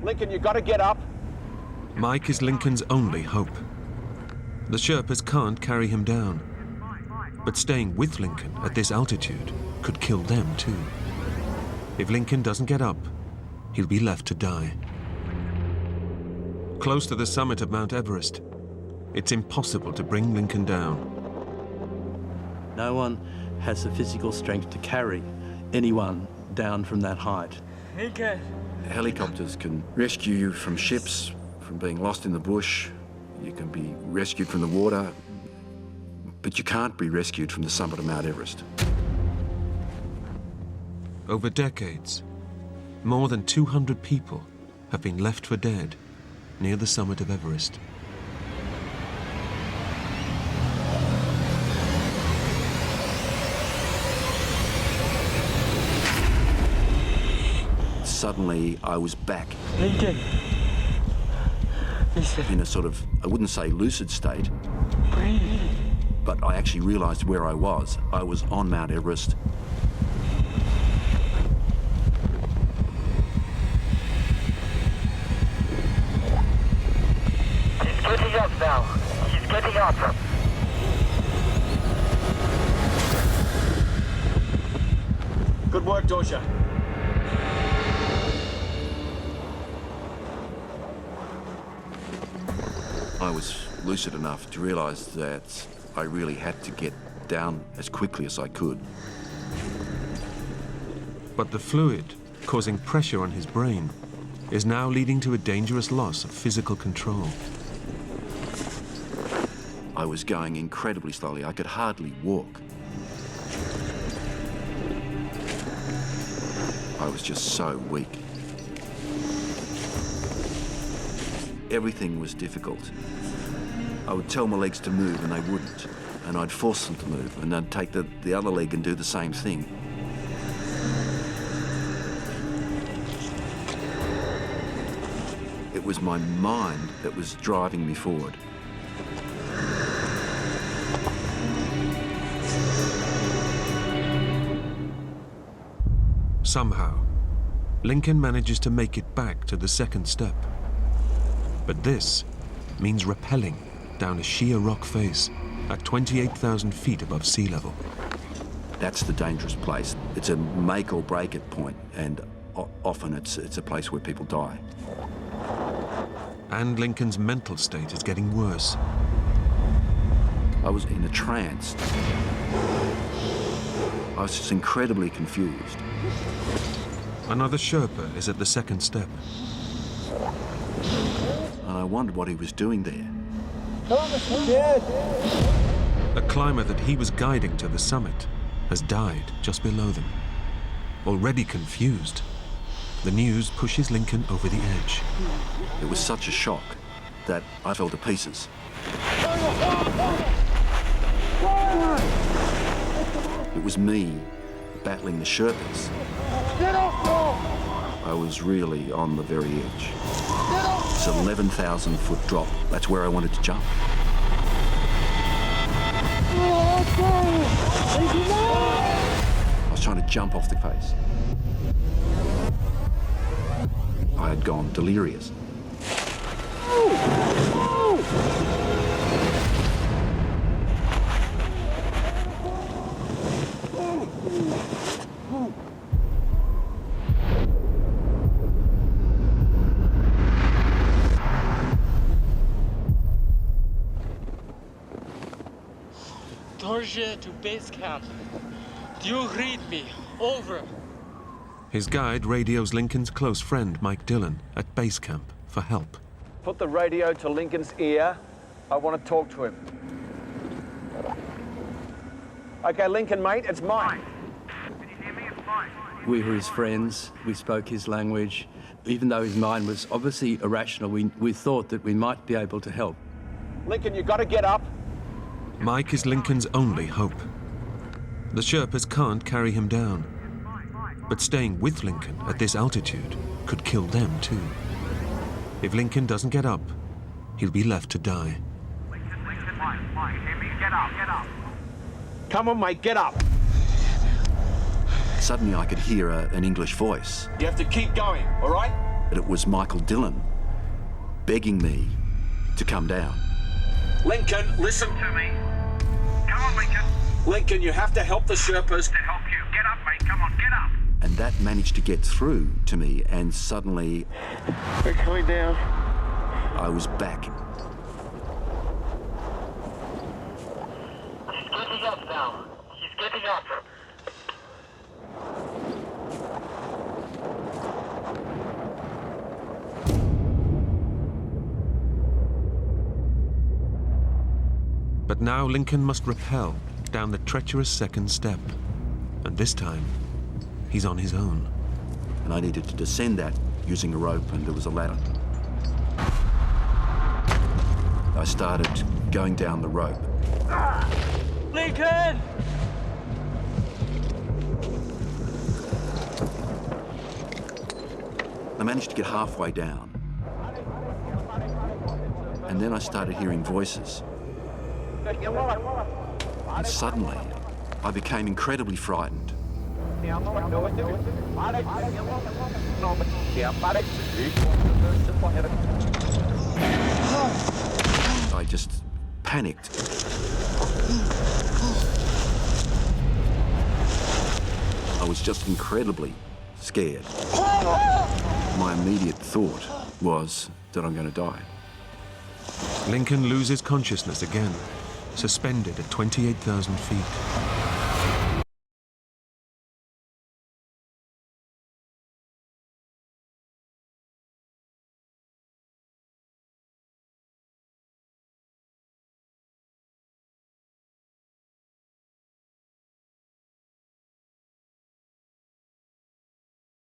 Lincoln, you gotta get up. Mike is Lincoln's only hope. The Sherpas can't carry him down. But staying with Lincoln at this altitude could kill them too. If Lincoln doesn't get up, he'll be left to die. Close to the summit of Mount Everest, it's impossible to bring Lincoln down. No one has the physical strength to carry anyone down from that height. Lincoln! Helicopters can rescue you from ships, from being lost in the bush. You can be rescued from the water, but you can't be rescued from the summit of Mount Everest. Over decades, more than 200 people have been left for dead near the summit of Everest. Suddenly, I was back Lincoln! Listen. in a sort of, I wouldn't say lucid state, Breathe. but I actually realized where I was. I was on Mount Everest. He's getting up now. He's getting up. Good work, Dosha. I was lucid enough to realize that I really had to get down as quickly as I could. But the fluid, causing pressure on his brain, is now leading to a dangerous loss of physical control. I was going incredibly slowly. I could hardly walk. I was just so weak. Everything was difficult. I would tell my legs to move and they wouldn't. And I'd force them to move and I'd take the other leg and do the same thing. It was my mind that was driving me forward. Somehow, Lincoln manages to make it back to the second step. But this means rappelling down a sheer rock face at 28,000 feet above sea level. That's the dangerous place. It's a make or break it point, and often it's a place where people die. And Lincoln's mental state is getting worse. I was in a trance. I was just incredibly confused. Another Sherpa is at the second step. And I wondered what he was doing there. A climber that he was guiding to the summit has died just below them. Already confused, the news pushes Lincoln over the edge. It was such a shock that I fell to pieces. It was me battling the Sherpas. I was really on the very edge. It's an 11,000 foot drop. That's where I wanted to jump. I was trying to jump off the face. I had gone delirious. Torsia to base camp. Do you read me? Over. His guide radios Lincoln's close friend, Mike Dillon, at base camp for help. Put the radio to Lincoln's ear. I want to talk to him. Okay, Lincoln, mate, it's Mike. Can you hear me? It's Mike. We were his friends, we spoke his language. Even though his mind was obviously irrational, we thought that we might be able to help. Lincoln, you got to get up. Mike is Lincoln's only hope. The Sherpas can't carry him down. But staying with Lincoln at this altitude could kill them too. If Lincoln doesn't get up, he'll be left to die. Mike, hear me? Get up. Come on, mate, get up. Suddenly I could hear an English voice. You have to keep going, all right? that it was Michael Dillon begging me to come down. Lincoln, listen to me. Come on, Lincoln. Lincoln, you have to help the Sherpas. To help you. Get up, mate. Come on, get up. And that managed to get through to me, and suddenly We're coming down. I was back. He's getting up now. He's getting up. But now Lincoln must rappel down the treacherous second step. And this time, he's on his own. And I needed to descend that using a rope, and there was a ladder. I started going down the rope. Lincoln! I managed to get halfway down. And then I started hearing voices. And suddenly, I became incredibly frightened. I just panicked. I was just incredibly scared. My immediate thought was that I'm going to die. Lincoln loses consciousness again, suspended at 28,000 feet.